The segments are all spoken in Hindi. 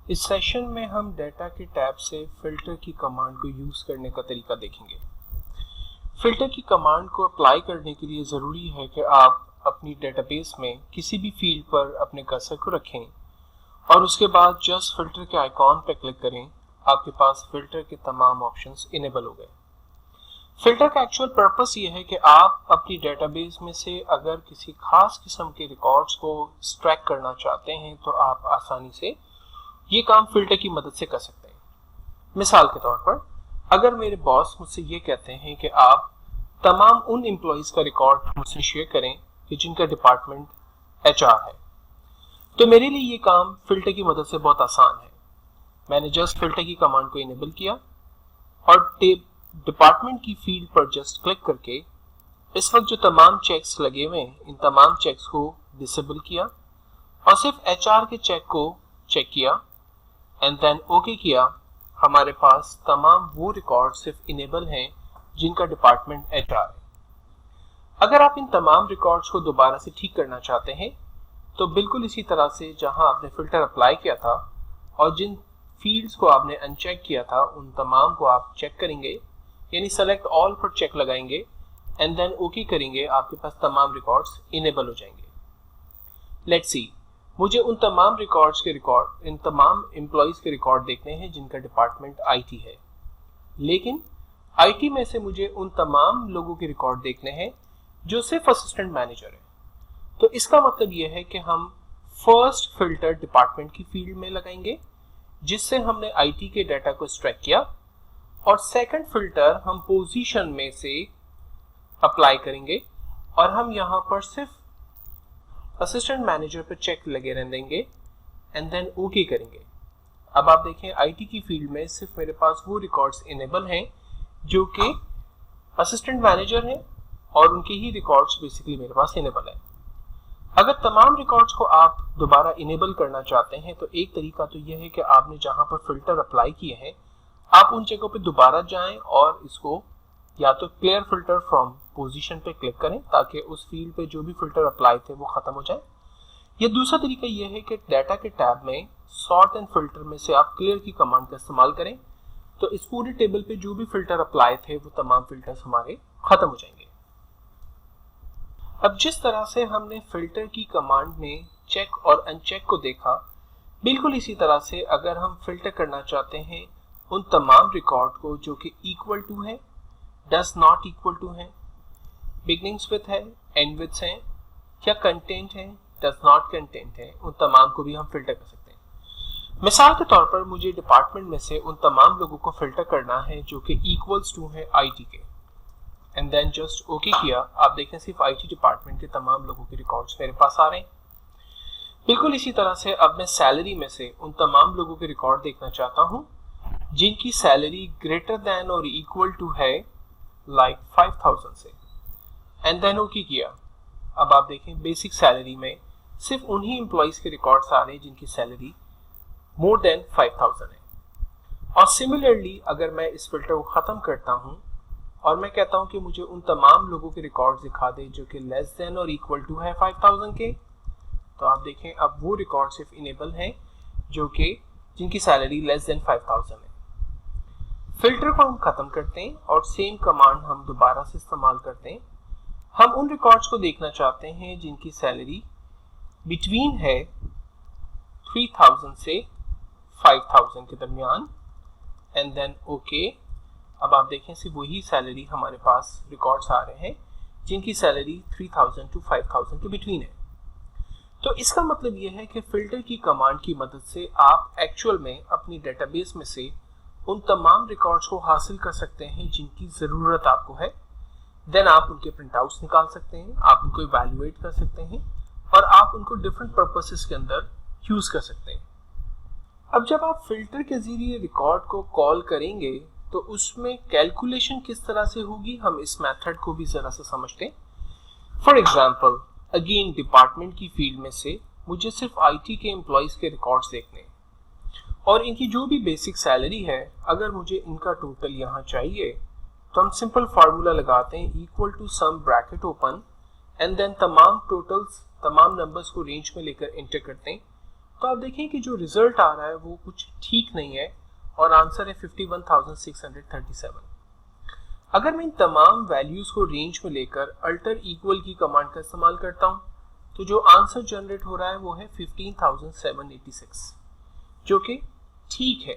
इस सेशन में हम डाटा के टैब से फिल्टर की कमांड को यूज करने का तरीका देखेंगे। फिल्टर की कमांड को अप्लाई करने के लिए जरूरी है कि आप अपनी डेटाबेस में किसी भी फील्ड पर अपने कर्सर को रखें और उसके बाद जस्ट फिल्टर के आइकॉन पर क्लिक करें। आपके पास फिल्टर के तमाम ऑप्शंस इनेबल हो गए। फिल्टर का एक्चुअल पर्पस ये है कि आप अपनी डेटाबेस में से अगर किसी खास किस्म के रिकॉर्ड्स को एक्सट्रैक्ट करना चाहते हैं तो आप आसानी से ये काम फिल्टर की मदद से कर सकते हैं। मिसाल के तौर पर अगर मेरे बॉस मुझसे ये कहते हैं कि आप तमाम उन एम्प्लॉइज का रिकॉर्ड मुझसे शेयर करें कि जिनका डिपार्टमेंट HR है, तो मेरे लिए ये काम फिल्टर की मदद से बहुत आसान है। मैंने जस्ट फिल्टर की कमांड को इनेबल किया और डिपार्टमेंट की फील्ड पर जस्ट क्लिक करके इस वक्त जो तमाम चेक्स लगे हुए हैं इन तमाम चेक्स को डिसेबल किया और सिर्फ HR के चेक को चेक किया एंड देन ओके किया। हमारे पास तमाम वो रिकॉर्ड सिर्फ इनेबल हैं जिनका डिपार्टमेंट HR है। अगर आप इन तमाम रिकॉर्ड्स को दोबारा से ठीक करना चाहते हैं तो बिल्कुल इसी तरह से जहां आपने फिल्टर अप्लाई किया था और जिन फील्ड्स को आपने अनचेक किया था उन तमाम को आप चेक करेंगे, यानी सेलेक्ट ऑल पर चेक लगाएंगे एंड देन ओके करेंगे। आपके पास तमाम रिकॉर्ड्स इनेबल हो जाएंगे। लेट्स सी, मुझे उन तमाम इन तमाम एम्प्लॉइज के रिकॉर्ड देखने हैं जिनका डिपार्टमेंट IT है, लेकिन IT में से मुझे उन तमाम लोगों के रिकॉर्ड देखने हैं जो सिर्फ असिस्टेंट मैनेजर है। तो इसका मतलब यह है कि हम फर्स्ट फिल्टर डिपार्टमेंट की फील्ड में लगाएंगे जिससे हमने IT के डाटा को एक्सट्रैक्ट किया, और सेकंड फिल्टर हम पोजीशन में से अप्लाई करेंगे और हम यहां पर सिर्फ असिस्टेंट मैनेजर पर चेक लगे रहने देंगे एंड देन ओके करेंगे। अब आप देखें IT की फील्ड में सिर्फ मेरे पास वो रिकॉर्ड्स इनेबल हैं जो कि असिस्टेंट मैनेजर हैं और उनके ही रिकॉर्ड्स बेसिकली मेरे पास इनेबल है। अगर तमाम रिकॉर्ड्स को आप दोबारा इनेबल करना चाहते हैं तो एक तरीका तो यह है कि आपने जहां पर फिल्टर अप्लाई किए हैं आप उन जगहों पे दोबारा जाएं और इसको या तो क्लियर फिल्टर फ्रॉम पोजीशन पे क्लिक करें ताकि उस फील्ड पे जो भी फिल्टर अप्लाई थे वो खत्म हो जाए। या दूसरा तरीका यह है कि डाटा के टैब में सॉर्ट एंड फिल्टर में से आप क्लियर की कमांड का इस्तेमाल करें तो इस पूरे टेबल पे जो भी फिल्टर अप्लाई थे वो तमाम फिल्टर्स हमारे खत्म हो जाएंगे। अब जिस तरह से हमने फिल्टर की कमांड में चेक और अनचेक को देखा, बिल्कुल इसी तरह से अगर हम फिल्टर करना चाहते हैं उन तमाम रिकॉर्ड को जो कि इक्वल टू है, डज नॉट इक्वल टू है, बिगनिंग्स विथ है, एंड विथ है, या कंटेंट है, डज नॉट कंटेंट है, उन तमाम को भी हम फिल्टर कर सकते हैं। मिसाल के तौर पर मुझे डिपार्टमेंट में से उन तमाम लोगों को फिल्टर करना है जो कि इक्वल्स टू है IT के, एंड देन जस्ट ओके किया। आप देखें सिर्फ IT डिपार्टमेंट के तमाम लोगों के रिकॉर्ड्स मेरे पास आ रहे हैं। बिल्कुल इसी तरह से अब मैं सैलरी में से उन तमाम लोगों के रिकॉर्ड देखना चाहता हूं जिनकी सैलरी ग्रेटर देन और इक्वल टू है लाइक 5000 से, एंड देन ओके किया। अब आप देखें बेसिक सैलरी में सिर्फ उन्हीं एम्प्लॉइज के रिकॉर्ड्स आ रहे हैं जिनकी सैलरी मोर देन 5000 है। और सिमिलरली अगर मैं इस फिल्टर को खत्म करता हूं और मैं कहता हूं कि मुझे उन तमाम लोगों के रिकॉर्ड्स दिखा दे जो कि लेस देन और इक्वल टू है 5000 के, तो आप देखें अब वो रिकॉर्ड सिर्फ इनेबल हैं जो कि जिनकी सैलरी लेस देन 5000 है। फिल्टर को हम खत्म करते हैं और सेम कमांड हम दोबारा से इस्तेमाल करते हैं। हम उन रिकॉर्ड्स को देखना चाहते हैं जिनकी सैलरी बिटवीन है 3000 से 5000 के दरमियान, एंड देन ओके। अब आप देखें सिर्फ वही सैलरी हमारे पास रिकॉर्ड्स आ रहे हैं जिनकी सैलरी 3000 टू 5000 के बिटवीन है। तो इसका मतलब यह है कि फिल्टर की कमांड की मदद से आप एक्चुअल में अपनी डेटाबेस में से उन तमाम रिकॉर्ड्स को हासिल कर सकते हैं जिनकी ज़रूरत आपको है। देन आप उनके प्रिंटआउट्स निकाल सकते हैं, आप उनको इवैल्यूएट कर सकते हैं और आप उनको डिफरेंट पर्पसेस के अंदर यूज़ कर सकते हैं। अब जब आप फिल्टर के ज़रिए रिकॉर्ड को कॉल करेंगे तो उसमें कैलकुलेशन किस तरह से होगी, हम इस मेथड को भी ज़रा सा समझते हैं। फॉर एग्जाम्पल अगेन डिपार्टमेंट की फील्ड में से मुझे सिर्फ IT के एम्प्लॉइज़ के रिकॉर्ड्स देखने हैं और इनकी जो भी बेसिक सैलरी है अगर मुझे इनका टोटल यहाँ चाहिए तो हम सिंपल फार्मूला लगाते हैं equal to sum bracket open and then तमाम टोटल्स तमाम नंबर्स को रेंज में लेकर एंटर करते हैं तो आप देखें कि जो रिजल्ट आ रहा है वो कुछ ठीक नहीं है और आंसर है 51,637। अगर मैं इन तमाम वैल्यूज को रेंज में लेकर अल्टर इक्वल की कमांड का इस्तेमाल करता हूं तो जो आंसर जनरेट हो रहा है वो है 15,786, जो कि ठीक है।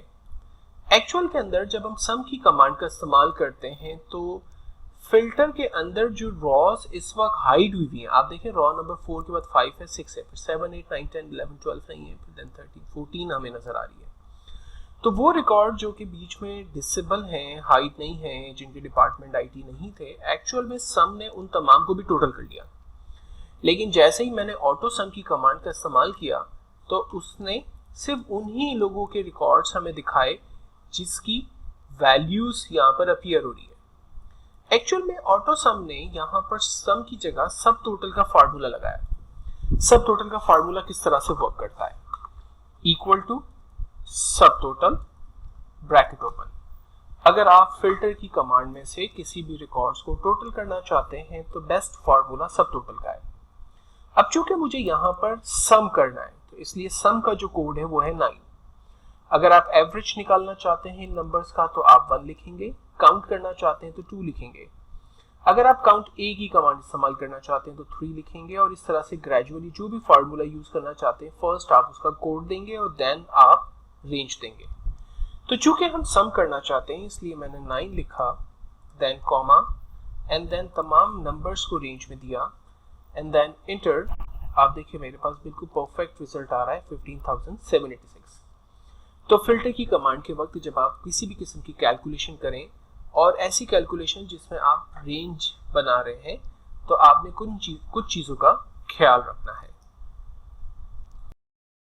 एक्चुअल के अंदर जब हम सम की कमांड का इस्तेमाल करते हैं तो फिल्टर के अंदर जो रॉस इस वक्त हाइड हुई हुई है, आप देखें रॉ नंबर 4 के बाद 5 है, 6 है, फिर 7, 8, 9, 10, 11, 12 नहीं है, फिर देन 13, 14 हमें नजर आ रही है। तो वो रिकॉर्ड जो कि बीच में डिसेबल हैं, हाइड नहीं है, जिनके डिपार्टमेंट आईटी नहीं थे, एक्चुअल में सम ने उन तमाम को भी टोटल कर लिया। लेकिन जैसे ही मैंने ऑटो सम की कमांड का इस्तेमाल किया तो उसने सिर्फ उन्हीं लोगों के रिकॉर्ड्स हमें दिखाए जिसकी वैल्यूज यहाँ पर अपीयर हो रही है। एक्चुअल में ऑटो सम ने यहाँ पर सम की जगह सब टोटल का फार्मूला लगाया। सब टोटल का फार्मूला किस तरह से वर्क करता है, इक्वल टू सब टोटल ब्रैकेट ओपन। अगर आप फिल्टर की कमांड में से किसी भी रिकॉर्ड्स को टोटल करना चाहते हैं तो बेस्ट फार्मूला सब टोटल का है। अब चूंकि मुझे यहाँ पर सम करना है तो इसलिए सम का जो कोड है वो है 9। अगर आप एवरेज निकालना चाहते हैं इन नंबर्स का तो आप 1 लिखेंगे, काउंट करना चाहते हैं तो 2 लिखेंगे। अगर आप काउंट ए की कमांड इस्तेमाल करना चाहते हैं तो 3 लिखेंगे, और इस तरह से ग्रेजुअली जो भी फार्मूला यूज करना चाहते हैं फर्स्ट आप उसका कोड देंगे और देन आप रेंज देंगे। तो चूंकि हम सम करना चाहते हैं इसलिए मैंने 9 लिखा, देन कॉमा, एंड देन तमाम नंबर्स को रेंज में दिया एंड देन इंटर। आप देखिए मेरे पास बिल्कुल परफेक्ट रिजल्ट आ रहा है 15,786। तो फिल्टर की कमांड के वक्त जब आप किसी भी किस्म की कैलकुलेशन करें और ऐसी कैलकुलेशन जिसमें आप रेंज बना रहे हैं तो आपने कुछ चीज़ों का ख्याल रखना है।